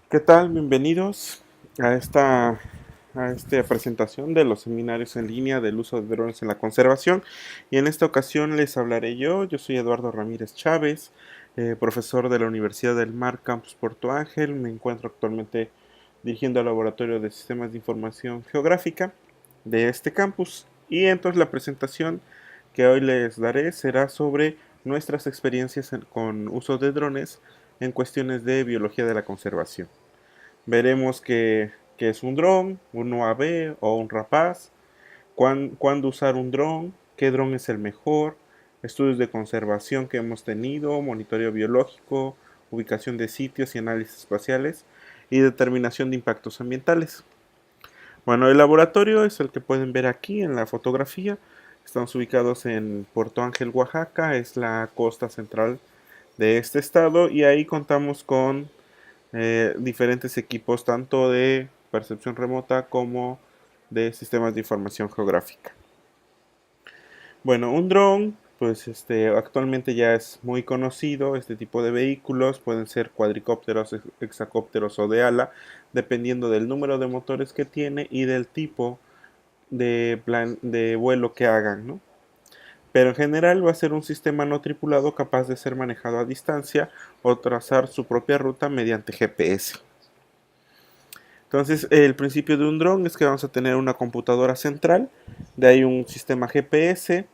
¿Qué tal? Bienvenidos a esta presentación de los seminarios en línea del uso de drones en la conservación. Y en esta ocasión les hablaré yo soy Eduardo Ramírez Chávez, profesor de la Universidad del Mar Campus Puerto Ángel. Me encuentro actualmente dirigiendo el Laboratorio de Sistemas de Información Geográfica de este campus. Y entonces la presentación que hoy les daré será sobre nuestras experiencias con uso de drones en cuestiones de biología de la conservación. Veremos qué es un dron, un UAV o un rapaz, cuándo usar un dron, qué dron es el mejor, estudios de conservación que hemos tenido, monitoreo biológico, ubicación de sitios y análisis espaciales y determinación de impactos ambientales. Bueno, el laboratorio es el que pueden ver aquí en la fotografía. Estamos ubicados en Puerto Ángel, Oaxaca, es la costa central de este estado y ahí contamos con diferentes equipos tanto de percepción remota como de sistemas de información geográfica. Bueno, un dron, pues actualmente ya es muy conocido. Este tipo de vehículos pueden ser cuadricópteros, hexacópteros o de ala, dependiendo del número de motores que tiene y del tipo de plan de vuelo que hagan, ¿no? Pero en general va a ser un sistema no tripulado capaz de ser manejado a distancia o trazar su propia ruta mediante GPS. Entonces, el principio de un dron es que vamos a tener una computadora central, de ahí un sistema GPS,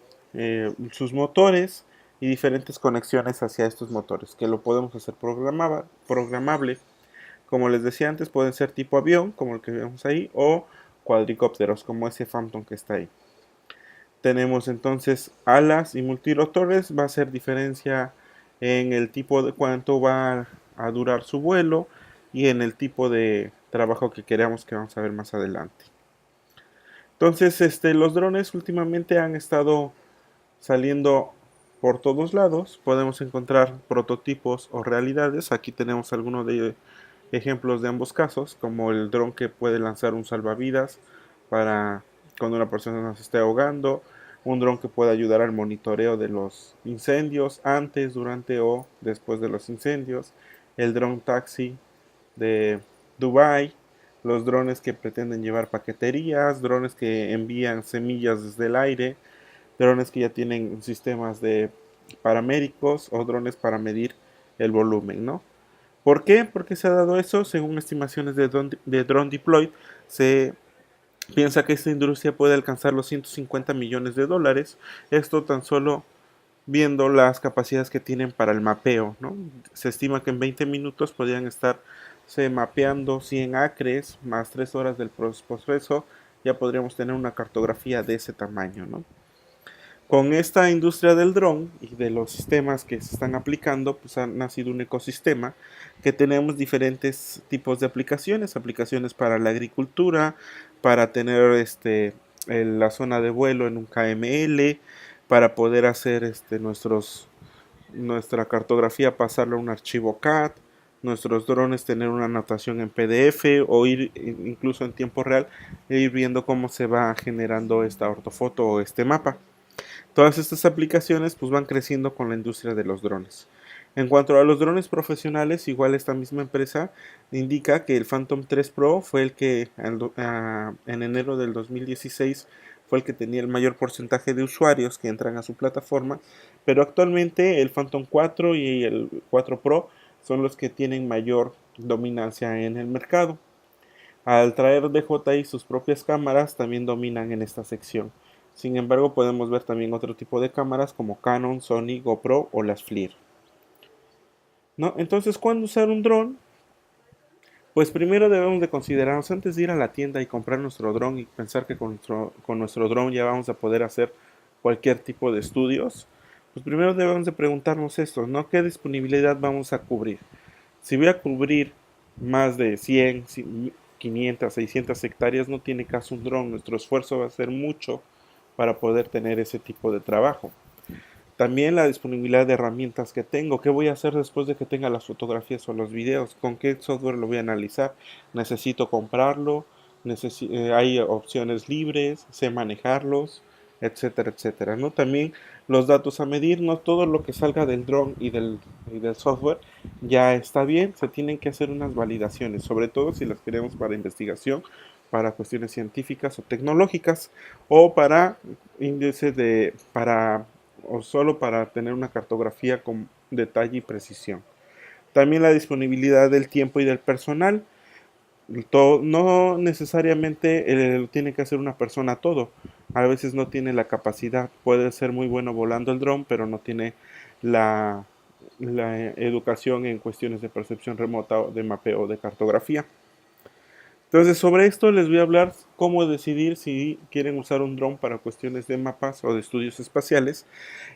sus motores y diferentes conexiones hacia estos motores, que lo podemos hacer programable. Como les decía antes, pueden ser tipo avión, como el que vemos ahí, o cuadricópteros, como ese Phantom que está ahí. Tenemos entonces alas y multirotores, va a ser diferencia en el tipo de cuánto va a durar su vuelo y en el tipo de trabajo que queramos, que vamos a ver más adelante. Entonces, los drones últimamente han estado saliendo por todos lados. Podemos encontrar prototipos o realidades. Aquí tenemos algunos de ejemplos de ambos casos, como el dron que puede lanzar un salvavidas para cuando una persona se esté ahogando, un dron que puede ayudar al monitoreo de los incendios antes, durante o después de los incendios, el dron taxi de Dubai, los drones que pretenden llevar paqueterías, drones que envían semillas desde el aire, drones que ya tienen sistemas de paramédicos o drones para medir el volumen, ¿no? ¿Por qué? Porque se ha dado eso, según estimaciones de Drone Deploy, se piensa que esta industria puede alcanzar los 150 millones de dólares, esto tan solo viendo las capacidades que tienen para el mapeo, ¿no? Se estima que en 20 minutos podrían estar mapeando 100 acres más 3 horas del proceso, ya podríamos tener una cartografía de ese tamaño, ¿no? Con esta industria del dron y de los sistemas que se están aplicando, pues ha nacido un ecosistema que tenemos diferentes tipos de aplicaciones, aplicaciones para la agricultura, para tener la zona de vuelo en un KML, para poder hacer nuestra cartografía, pasarla a un archivo CAD, nuestros drones tener una anotación en PDF o ir incluso en tiempo real e ir viendo cómo se va generando esta ortofoto o este mapa. Todas estas aplicaciones pues van creciendo con la industria de los drones. En cuanto a los drones profesionales, igual esta misma empresa indica que el Phantom 3 Pro fue el que en enero del 2016 fue el que tenía el mayor porcentaje de usuarios que entran a su plataforma, pero actualmente el Phantom 4 y el 4 Pro son los que tienen mayor dominancia en el mercado. Al traer DJI sus propias cámaras, también dominan en esta sección. Sin embargo, podemos ver también otro tipo de cámaras como Canon, Sony, GoPro o las FLIR, ¿no? Entonces, ¿cuándo usar un dron? Pues primero debemos de considerarnos antes de ir a la tienda y comprar nuestro dron y pensar que con nuestro dron ya vamos a poder hacer cualquier tipo de estudios. Pues primero debemos de preguntarnos esto, ¿no? ¿Qué disponibilidad vamos a cubrir? Si voy a cubrir más de 100, 500, 600 hectáreas, no tiene caso un dron. Nuestro esfuerzo va a ser mucho para poder tener ese tipo de trabajo. También la disponibilidad de herramientas que tengo. ¿Qué voy a hacer después de que tenga las fotografías o los videos? ¿Con qué software lo voy a analizar? ¿Necesito comprarlo? ¿Hay opciones libres? ¿Sé manejarlos? etcétera, etcétera, ¿no? También los datos a medir, no todo lo que salga del dron y del software ya está bien, se tienen que hacer unas validaciones, sobre todo si las queremos para investigación, para cuestiones científicas o tecnológicas, o para índices o solo para tener una cartografía con detalle y precisión. También la disponibilidad del tiempo y del personal. No necesariamente tiene que hacer una persona todo. A veces no tiene la capacidad. Puede ser muy bueno volando el dron, pero no tiene la, la educación en cuestiones de percepción remota, o de mapeo, o de cartografía. Entonces, sobre esto les voy a hablar cómo decidir si quieren usar un dron para cuestiones de mapas o de estudios espaciales.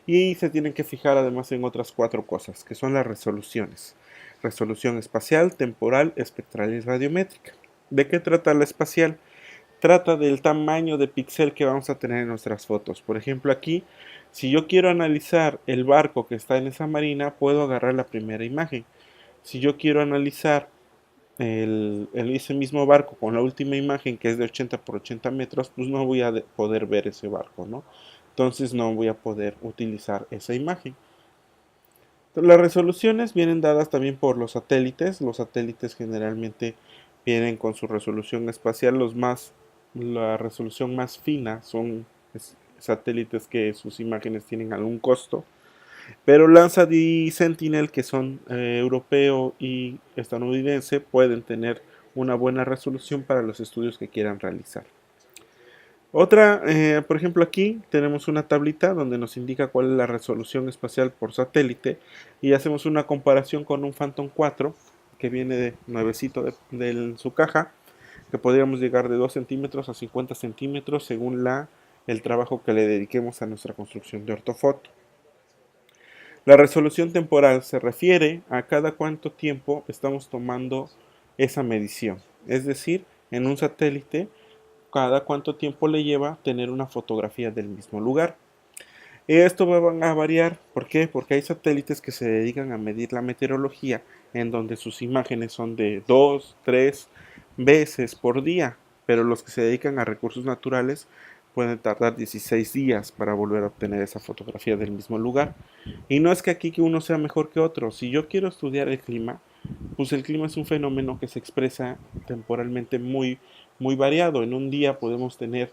Y se tienen que fijar además en otras cuatro cosas, que son las resoluciones. Resolución espacial, temporal, espectral y radiométrica. ¿De qué trata la espacial? Trata del tamaño de píxel que vamos a tener en nuestras fotos. Por ejemplo, aquí, si yo quiero analizar el barco que está en esa marina, puedo agarrar la primera imagen. Si yo quiero analizar ese mismo barco con la última imagen, que es de 80 por 80 metros, pues no voy a poder ver ese barco, ¿no? Entonces no voy a poder utilizar esa imagen. Las resoluciones vienen dadas también por los satélites. Los satélites generalmente vienen con su resolución espacial. La resolución más fina son satélites que sus imágenes tienen algún costo. Pero Landsat y Sentinel, que son europeo y estadounidense, pueden tener una buena resolución para los estudios que quieran realizar. Por ejemplo, aquí tenemos una tablita donde nos indica cuál es la resolución espacial por satélite y hacemos una comparación con un Phantom 4 que viene de nuevecito de su caja, que podríamos llegar de 2 centímetros a 50 centímetros según el trabajo que le dediquemos a nuestra construcción de ortofoto. La resolución temporal se refiere a cada cuánto tiempo estamos tomando esa medición, es decir, en un satélite cada cuánto tiempo le lleva tener una fotografía del mismo lugar. Esto va a variar, ¿por qué? Porque hay satélites que se dedican a medir la meteorología en donde sus imágenes son de 2, 3 veces por día, pero los que se dedican a recursos naturales pueden tardar 16 días para volver a obtener esa fotografía del mismo lugar. Y no es que aquí que uno sea mejor que otro, si yo quiero estudiar el clima, pues el clima es un fenómeno que se expresa temporalmente muy variado. En un día podemos tener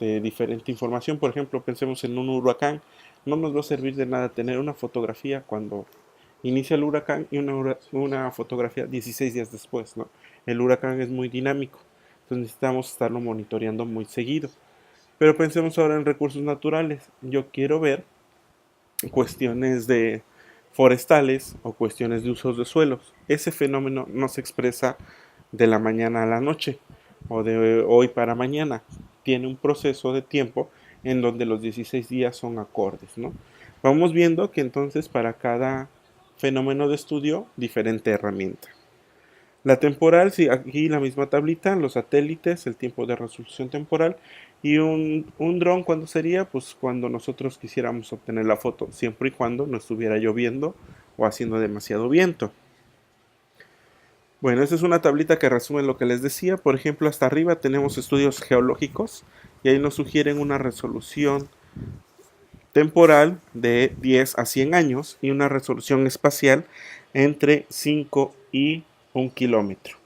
diferente información. Por ejemplo, pensemos en un huracán. No nos va a servir de nada tener una fotografía cuando inicia el huracán y una fotografía 16 días después, ¿no? El huracán es muy dinámico, entonces necesitamos estarlo monitoreando muy seguido. Pero pensemos ahora en recursos naturales. Yo quiero ver cuestiones de forestales o cuestiones de usos de suelos. Ese fenómeno no se expresa de la mañana a la noche o de hoy para mañana. Tiene un proceso de tiempo en donde los 16 días son acordes, ¿no? Vamos viendo que entonces para cada fenómeno de estudio, diferente herramienta. La temporal, sí, aquí la misma tablita, los satélites, el tiempo de resolución temporal y un dron, ¿cuándo sería? Pues cuando nosotros quisiéramos obtener la foto, siempre y cuando no estuviera lloviendo o haciendo demasiado viento. Bueno, esta es una tablita que resume lo que les decía. Por ejemplo, hasta arriba tenemos estudios geológicos y ahí nos sugieren una resolución temporal de 10 a 100 años y una resolución espacial entre 5 y 1 kilómetro.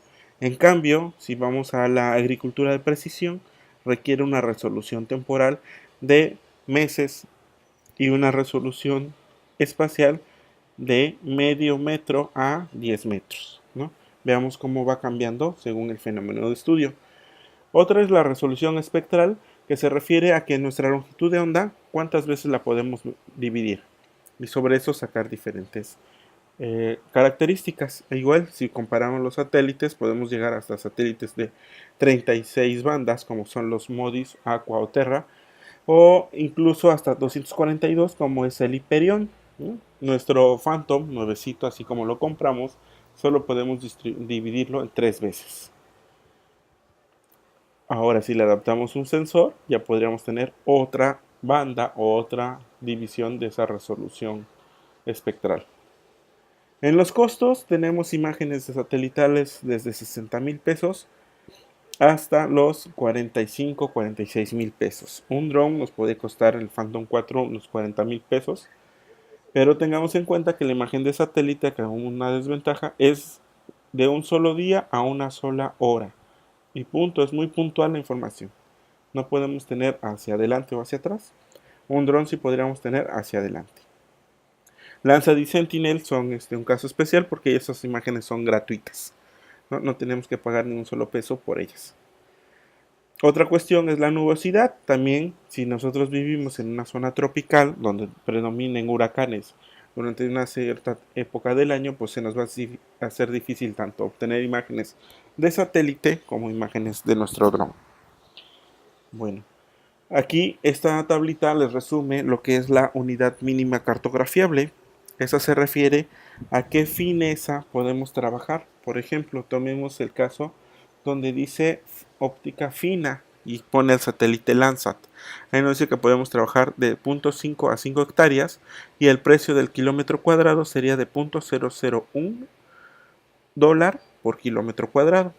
En cambio, si vamos a la agricultura de precisión, requiere una resolución temporal de meses y una resolución espacial de medio metro a 10 metros, ¿no? Veamos cómo va cambiando según el fenómeno de estudio. Otra es la resolución espectral, que se refiere a que nuestra longitud de onda, cuántas veces la podemos dividir. Y sobre eso sacar diferentes características. Igual, si comparamos los satélites, podemos llegar hasta satélites de 36 bandas, como son los MODIS, Aqua o Terra, o incluso hasta 242, como es el Hyperion, ¿no? Nuestro Phantom, nuevecito, así como lo compramos, solo podemos dividirlo en 3 veces. Ahora, si le adaptamos un sensor, ya podríamos tener otra banda o otra división de esa resolución espectral. En los costos tenemos imágenes de satelitales desde 60,000 pesos hasta los 45-46 mil pesos. Un dron nos puede costar el Phantom 4 unos 40 mil pesos, pero tengamos en cuenta que la imagen de satélite, que una desventaja, es de un solo día a una sola hora. Y punto, es muy puntual la información. No podemos tener hacia adelante o hacia atrás. Un dron sí podríamos tener hacia adelante. Landsat y Sentinel son un caso especial porque esas imágenes son gratuitas. No tenemos que pagar ni un solo peso por ellas. Otra cuestión es la nubosidad. También, si nosotros vivimos en una zona tropical donde predominen huracanes durante una cierta época del año, pues se nos va a hacer difícil tanto obtener imágenes de satélite como imágenes de nuestro dron. Bueno, aquí esta tablita les resume lo que es la unidad mínima cartografiable. Esa se refiere a qué fineza podemos trabajar. Por ejemplo, tomemos el caso donde dice óptica fina y pone el satélite Landsat. Ahí nos dice que podemos trabajar de 0.5 a 5 hectáreas y el precio del kilómetro cuadrado sería de $0.001 por kilómetro cuadrado.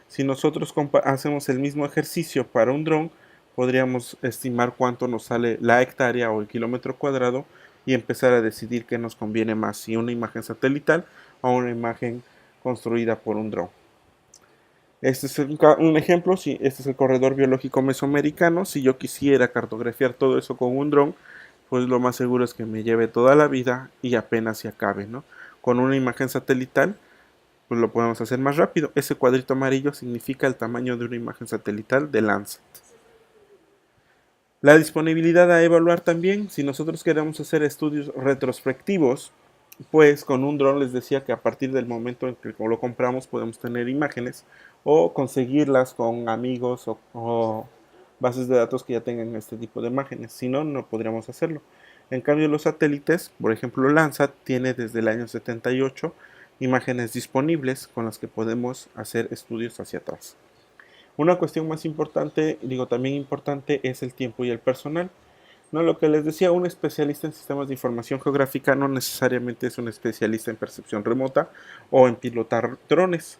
Si nosotros hacemos el mismo ejercicio para un dron, podríamos estimar cuánto nos sale la hectárea o el kilómetro cuadrado y empezar a decidir qué nos conviene más, si una imagen satelital o una imagen construida por un dron. Este es un ejemplo, si este es el corredor biológico mesoamericano. Si yo quisiera cartografiar todo eso con un dron, pues lo más seguro es que me lleve toda la vida y apenas se acabe, ¿no? Con una imagen satelital, pues lo podemos hacer más rápido. Ese cuadrito amarillo significa el tamaño de una imagen satelital de Landsat. La disponibilidad a evaluar también, si nosotros queremos hacer estudios retrospectivos, pues con un dron les decía que a partir del momento en que lo compramos podemos tener imágenes o conseguirlas con amigos o bases de datos que ya tengan este tipo de imágenes. Si no, no podríamos hacerlo. En cambio, los satélites, por ejemplo, Landsat tiene desde el año 78 imágenes disponibles con las que podemos hacer estudios hacia atrás. Una cuestión más importante, digo también importante, es el tiempo y el personal. No, lo que les decía, un especialista en sistemas de información geográfica no necesariamente es un especialista en percepción remota o en pilotar drones.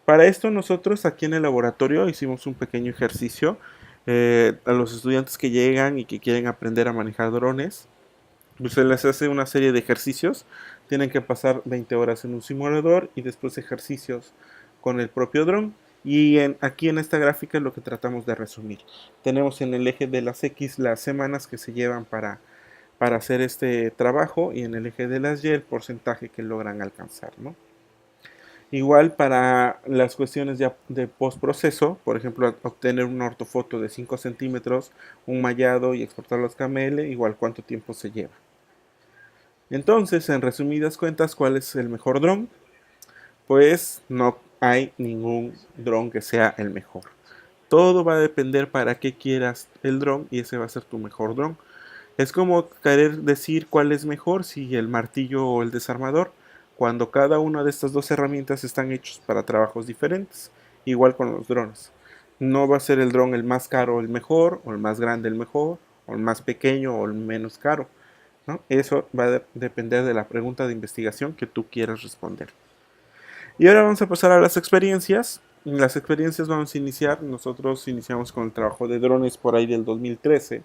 Para esto nosotros aquí en el laboratorio hicimos un pequeño ejercicio a los estudiantes que llegan y que quieren aprender a manejar drones. Pues se les hace una serie de ejercicios. Tienen que pasar 20 horas en un simulador y después ejercicios con el propio dron. Y aquí en esta gráfica es lo que tratamos de resumir. Tenemos en el eje de las X las semanas que se llevan para hacer este trabajo y en el eje de las Y el porcentaje que logran alcanzar, ¿no? Igual para las cuestiones de postproceso, por ejemplo, obtener una ortofoto de 5 centímetros, un mallado y exportarlo a SCAML, igual cuánto tiempo se lleva. Entonces, en resumidas cuentas, ¿cuál es el mejor dron? Pues no hay ningún dron que sea el mejor. Todo va a depender para qué quieras el dron y ese va a ser tu mejor dron. Es como querer decir cuál es mejor, si el martillo o el desarmador, cuando cada una de estas dos herramientas están hechos para trabajos diferentes. Igual con los drones. No va a ser el dron el más caro el mejor, o el más grande el mejor, o el más pequeño o el menos caro, ¿no? Eso va a depender de la pregunta de investigación que tú quieras responder. Y ahora vamos a pasar a las experiencias. En las experiencias vamos a iniciar, nosotros iniciamos con el trabajo de drones por ahí del 2013,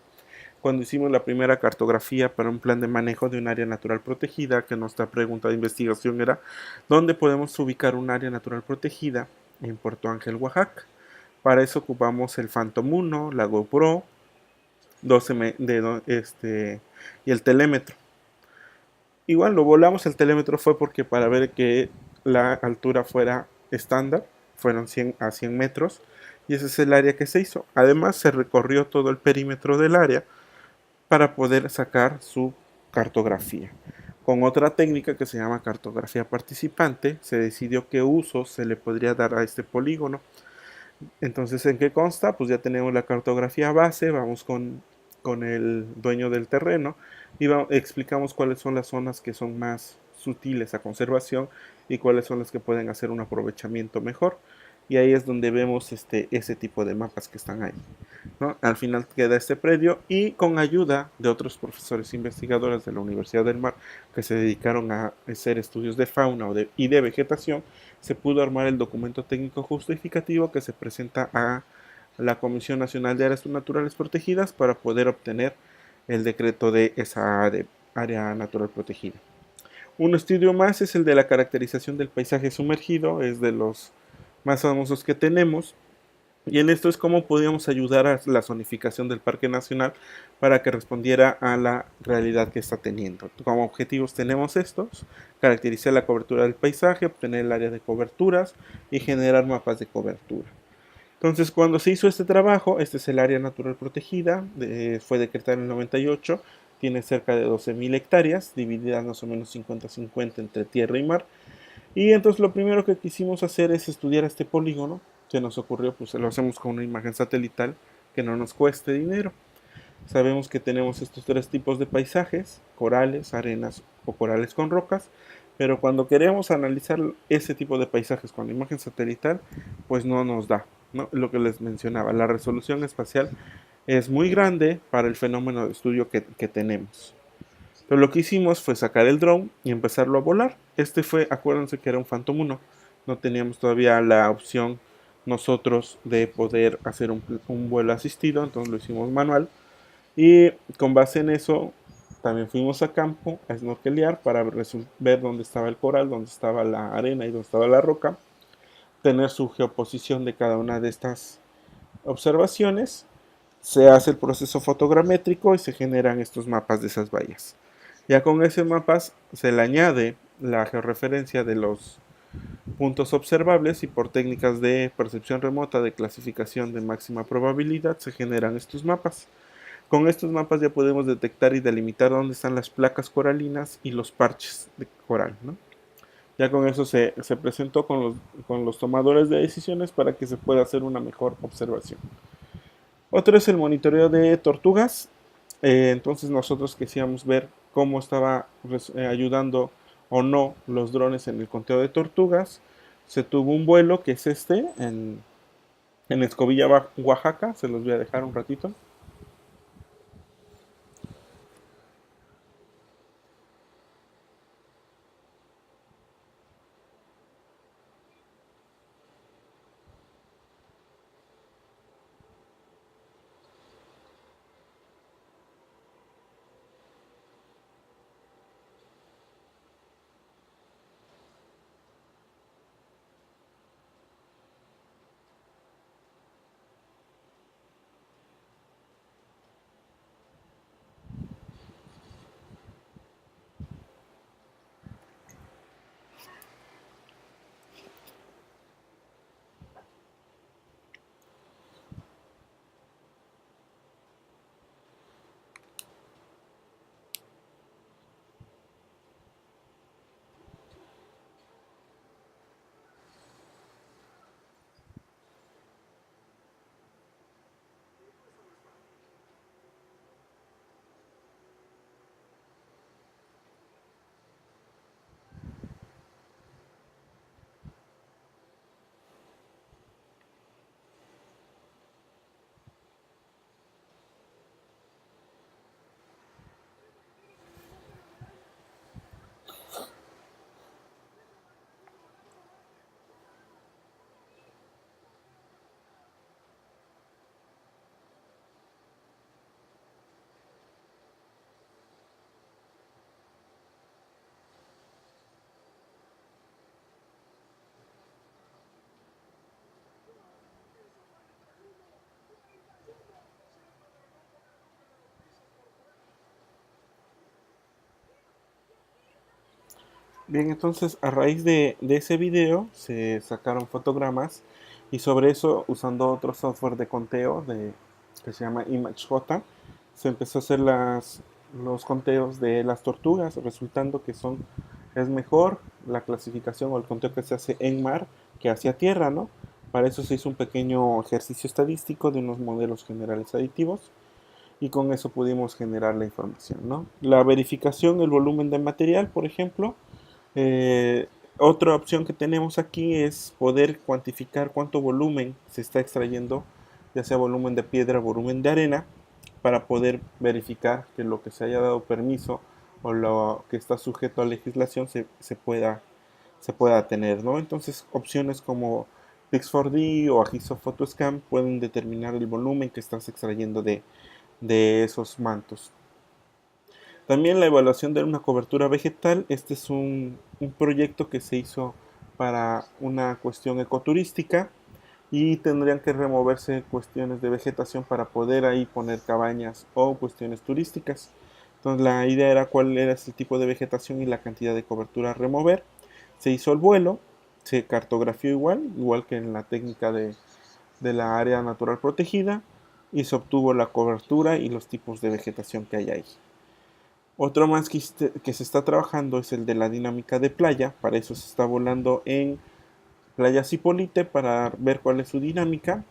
cuando hicimos la primera cartografía para un plan de manejo de un área natural protegida, que nuestra pregunta de investigación era ¿dónde podemos ubicar un área natural protegida? En Puerto Ángel, Oaxaca. Para eso ocupamos el Phantom 1, la GoPro, 12 y el telémetro. Igual lo volamos, el telémetro fue porque para ver que la altura fuera estándar, fueron 100 a 100 metros, y ese es el área que se hizo. Además se recorrió todo el perímetro del área para poder sacar su cartografía. Con otra técnica que se llama cartografía participante, se decidió qué uso se le podría dar a este polígono. Entonces, ¿en qué consta? Pues ya tenemos la cartografía base, vamos con el dueño del terreno y explicamos cuáles son las zonas que son más sutiles a conservación y cuáles son las que pueden hacer un aprovechamiento mejor. y ahí es donde vemos ese tipo de mapas que están ahí, ¿no? Al final queda este predio y con ayuda de otros profesores investigadores de la Universidad del Mar que se dedicaron a hacer estudios de fauna y de vegetación, se pudo armar el documento técnico justificativo que se presenta a la Comisión Nacional de Áreas Naturales Protegidas para poder obtener el decreto de esa área natural protegida. Un estudio más es el de la caracterización del paisaje sumergido, es de los más famosos que tenemos. Y en esto es cómo podíamos ayudar a la zonificación del Parque Nacional para que respondiera a la realidad que está teniendo. Como objetivos tenemos estos: caracterizar la cobertura del paisaje, obtener el área de coberturas y generar mapas de cobertura. Entonces, cuando se hizo este trabajo, este es el área natural protegida, fue decretada en el 98, tiene cerca de 12.000 hectáreas, divididas más o menos 50-50 entre tierra y mar. Y entonces lo primero que quisimos hacer es estudiar este polígono. Se nos ocurrió, pues lo hacemos con una imagen satelital que no nos cueste dinero. Sabemos que tenemos estos tres tipos de paisajes: corales, arenas o corales con rocas. Pero cuando queremos analizar ese tipo de paisajes con la imagen satelital, pues no nos da, ¿no? Lo que les mencionaba, la resolución espacial es muy grande para el fenómeno de estudio que tenemos. Pero lo que hicimos fue sacar el drone y empezarlo a volar. Acuérdense que era un Phantom 1. No teníamos todavía la opción nosotros de poder hacer un vuelo asistido, entonces lo hicimos manual. Y con base en eso, también fuimos a campo a snorkelear para ver dónde estaba el coral, dónde estaba la arena y dónde estaba la roca, tener su geoposición de cada una de estas observaciones. Se hace el proceso fotogramétrico y se generan estos mapas de esas bahías. Ya con ese mapas se le añade la georreferencia de los puntos observables y por técnicas de percepción remota de clasificación de máxima probabilidad se generan estos mapas. Con estos mapas ya podemos detectar y delimitar dónde están las placas coralinas y los parches de coral, ¿no? Ya con eso se presentó con los tomadores de decisiones para que se pueda hacer una mejor observación. Otro es el monitoreo de tortugas. Entonces nosotros queríamos ver cómo estaba ayudando o no los drones en el conteo de tortugas. Se tuvo un vuelo que es en Escobilla, Oaxaca. Se los voy a dejar un ratito. Bien, entonces a raíz de ese video se sacaron fotogramas y sobre eso, usando otro software de conteo que se llama ImageJ, se empezó a hacer los conteos de las tortugas, resultando que es mejor la clasificación o el conteo que se hace en mar que hacia tierra, ¿no? Para eso se hizo un pequeño ejercicio estadístico de unos modelos generales aditivos y con eso pudimos generar la información, ¿no? La verificación, el volumen de material, por ejemplo, Otra opción que tenemos aquí es poder cuantificar cuánto volumen se está extrayendo, ya sea volumen de piedra o volumen de arena, para poder verificar que lo que se haya dado permiso o lo que está sujeto a legislación se pueda tener, ¿no? Entonces, opciones como Pix4D o Agiso Photoscan pueden determinar el volumen que estás extrayendo de esos mantos. También la evaluación de una cobertura vegetal. Este es un proyecto que se hizo para una cuestión ecoturística y tendrían que removerse cuestiones de vegetación para poder ahí poner cabañas o cuestiones turísticas. Entonces la idea era cuál era el tipo de vegetación y la cantidad de cobertura a remover. Se hizo el vuelo, se cartografió igual que en la técnica de la área natural protegida, y se obtuvo la cobertura y los tipos de vegetación que hay ahí. Otro más que se está trabajando es el de la dinámica de playa. Para eso se está volando en Playa Cipolite para ver cuál es su dinámica.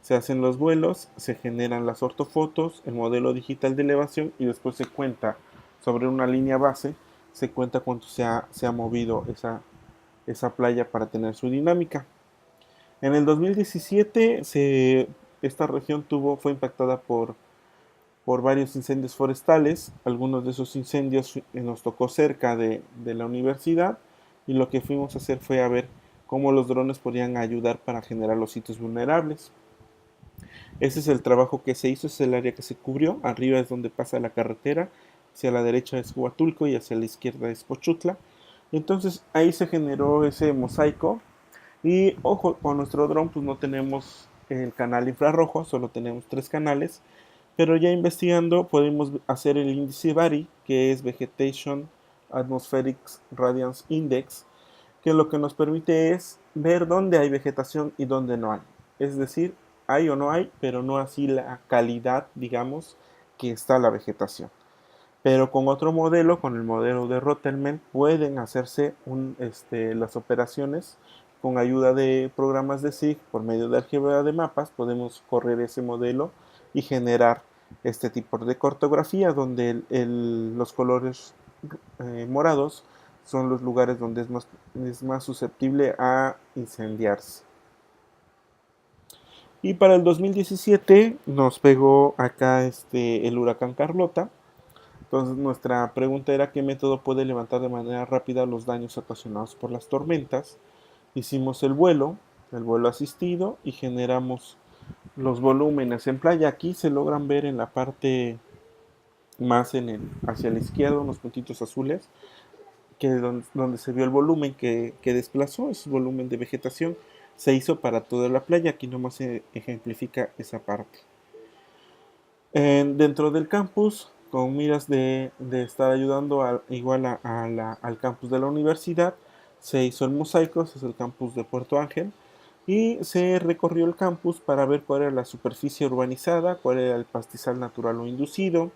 Se hacen los vuelos, se generan las ortofotos, el modelo digital de elevación y después se cuenta sobre una línea base, se cuenta cuánto se ha movido esa playa para tener su dinámica. En el 2017 esta región fue impactada por varios incendios forestales. Algunos de esos incendios nos tocó cerca de la universidad y lo que fuimos a hacer fue a ver cómo los drones podían ayudar para generar los sitios vulnerables. Ese es el trabajo que se hizo, es el área que se cubrió. Arriba es donde pasa la carretera, hacia la derecha es Huatulco y hacia la izquierda es Pochutla. Entonces ahí se generó ese mosaico. Y ojo, con nuestro dron pues no tenemos el canal infrarrojo, solo tenemos 3 canales, pero ya investigando podemos hacer el índice VARI, que es Vegetation Atmospheric Radiance Index, que lo que nos permite es ver dónde hay vegetación y dónde no hay. Es decir, hay o no hay, pero no así la calidad, digamos, que está la vegetación. Pero con otro modelo, con el modelo de Rottelman, pueden hacerse las operaciones con ayuda de programas de SIG por medio de álgebra de mapas. Podemos correr ese modelo y generar este tipo de cartografía donde los colores morados son los lugares donde es más susceptible a incendiarse. Y para el 2017 nos pegó acá el huracán Carlota. Entonces nuestra pregunta era qué método puede levantar de manera rápida los daños ocasionados por las tormentas. Hicimos el vuelo asistido y generamos los volúmenes en playa. Aquí se logran ver en la parte más hacia la izquierda unos puntitos azules, que es donde se vio el volumen que desplazó, ese volumen de vegetación. Se hizo para toda la playa, aquí nomás se ejemplifica esa parte. Dentro del campus, con miras de estar ayudando igual al campus de la universidad, se hizo el mosaico, ese es el campus de Puerto Ángel, y se recorrió el campus para ver cuál era la superficie urbanizada, cuál era el pastizal natural o inducido,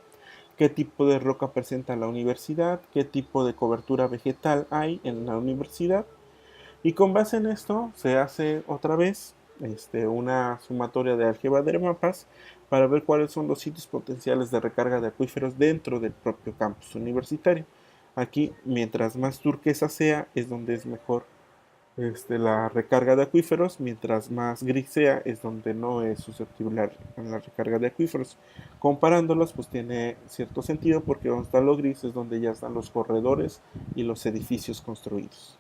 qué tipo de roca presenta la universidad, qué tipo de cobertura vegetal hay en la universidad, y con base en esto se hace otra vez una sumatoria de álgebra de mapas para ver cuáles son los sitios potenciales de recarga de acuíferos dentro del propio campus universitario. Aquí, mientras más turquesa sea, es donde es mejor la recarga de acuíferos, mientras más gris sea, es donde no es susceptible a la recarga de acuíferos. Comparándolos, pues tiene cierto sentido porque donde está lo gris es donde ya están los corredores y los edificios construidos.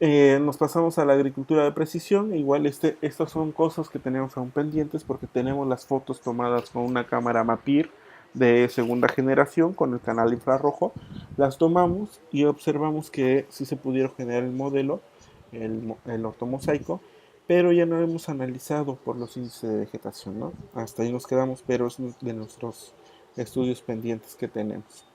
Nos pasamos a la agricultura de precisión. Igual estas son cosas que tenemos aún pendientes porque tenemos las fotos tomadas con una cámara Mapir de segunda generación con el canal infrarrojo. Las tomamos y observamos que sí se pudieron generar el modelo, el ortomosaico, pero ya no hemos analizado por los índices de vegetación, ¿no? Hasta ahí nos quedamos, pero es de nuestros estudios pendientes que tenemos.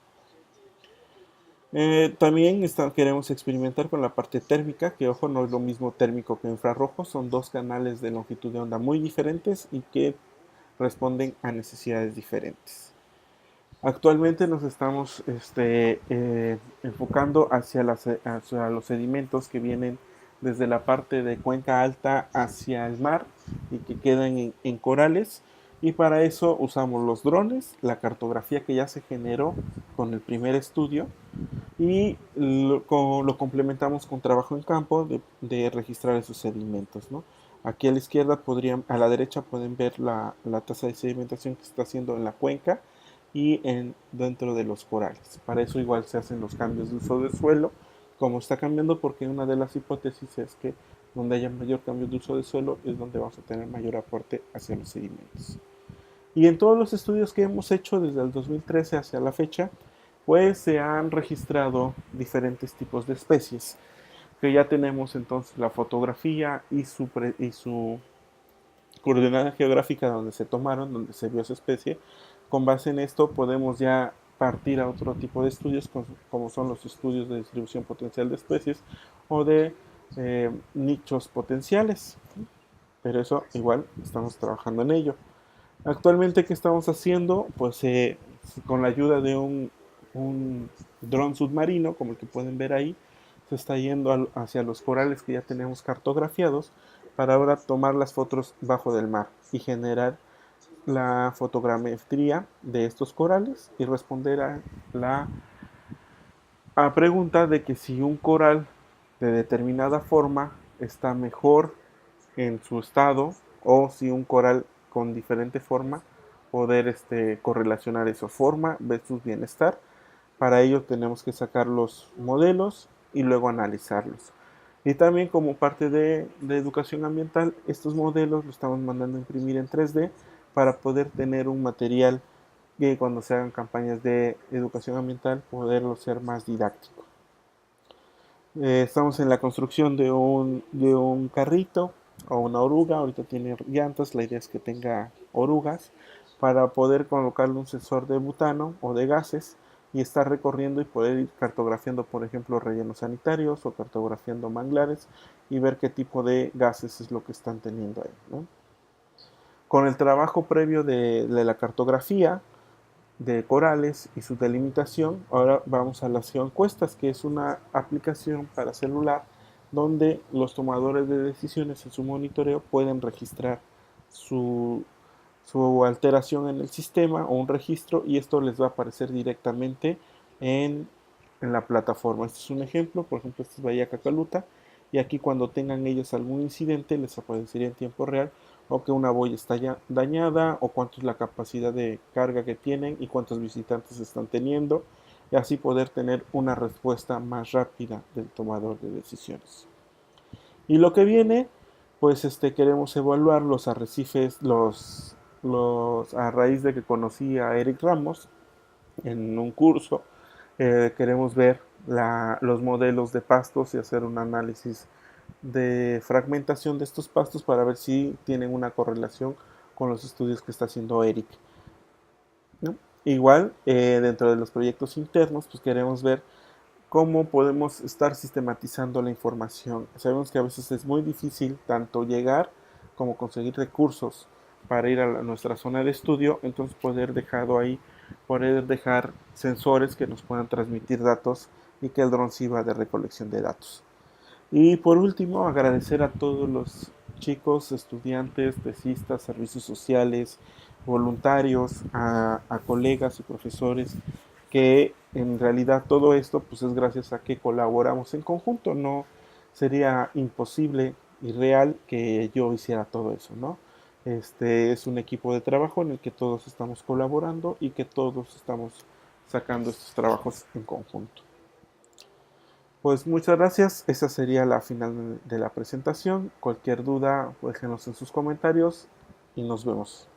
También queremos experimentar con la parte térmica, que ojo, no es lo mismo térmico que infrarrojo, son 2 canales de longitud de onda muy diferentes y que responden a necesidades diferentes. Actualmente nos estamos enfocando hacia los sedimentos que vienen desde la parte de cuenca alta hacia el mar y que quedan en corales. Y para eso usamos los drones, la cartografía que ya se generó con el primer estudio, y lo complementamos con trabajo en campo de registrar esos sedimentos, ¿no? Aquí a la izquierda a la derecha pueden ver la tasa de sedimentación que se está haciendo en la cuenca y dentro de los corales. Para eso igual se hacen los cambios de uso de suelo, como está cambiando, porque una de las hipótesis es que donde haya mayor cambio de uso de suelo es donde vamos a tener mayor aporte hacia los sedimentos. Y en todos los estudios que hemos hecho desde el 2013 hacia la fecha, pues se han registrado diferentes tipos de especies, que ya tenemos entonces la fotografía y su coordenada geográfica donde se tomaron, donde se vio esa especie. Con base en esto podemos ya partir a otro tipo de estudios, como son los estudios de distribución potencial de especies o de nichos potenciales. Pero eso igual estamos trabajando en ello. Actualmente, ¿qué estamos haciendo? Pues con la ayuda de un dron submarino, como el que pueden ver ahí, se está yendo hacia los corales que ya tenemos cartografiados para ahora tomar las fotos bajo del mar y generar la fotogrametría de estos corales y responder a pregunta de que si un coral de determinada forma está mejor en su estado o si un coral con diferente forma poder correlacionar eso, forma versus bienestar. Para ello tenemos que sacar los modelos y luego analizarlos. Y también como parte de educación ambiental, estos modelos los estamos mandando a imprimir en 3D para poder tener un material que cuando se hagan campañas de educación ambiental poderlo ser más didáctico. Estamos en la construcción de un carrito o una oruga. Ahorita tiene llantas, la idea es que tenga orugas para poder colocarle un sensor de butano o de gases y estar recorriendo y poder ir cartografiando, por ejemplo, rellenos sanitarios o cartografiando manglares y ver qué tipo de gases es lo que están teniendo ahí, ¿no? Con el trabajo previo de la cartografía de corales y su delimitación, ahora vamos a las geoencuestas, que es una aplicación para celular donde los tomadores de decisiones en su monitoreo pueden registrar su, su alteración en el sistema o un registro y esto les va a aparecer directamente en la plataforma. Este es un ejemplo, por ejemplo, este es Bahía Cacaluta y aquí cuando tengan ellos algún incidente les aparecería en tiempo real o que una boya está ya dañada o cuánto es la capacidad de carga que tienen y cuántos visitantes están teniendo y así poder tener una respuesta más rápida del tomador de decisiones. Y lo que viene, pues queremos evaluar los arrecifes, a raíz de que conocí a Eric Ramos en un curso, queremos ver los modelos de pastos y hacer un análisis de fragmentación de estos pastos para ver si tienen una correlación con los estudios que está haciendo Eric, ¿no? Igual, dentro de los proyectos internos, pues queremos ver cómo podemos estar sistematizando la información. Sabemos que a veces es muy difícil tanto llegar como conseguir recursos para ir a nuestra zona de estudio, entonces poder dejar sensores que nos puedan transmitir datos y que el dron sirva de recolección de datos. Y por último, agradecer a todos los chicos, estudiantes, tesistas, servicios sociales, voluntarios, a colegas y profesores, que en realidad todo esto pues es gracias a que colaboramos en conjunto. No sería imposible y real que yo hiciera todo eso, ¿no? Este es un equipo de trabajo en el que todos estamos colaborando y que todos estamos sacando estos trabajos en conjunto. Pues muchas gracias. Esa sería la final de la presentación. Cualquier duda, déjenos en sus comentarios y nos vemos.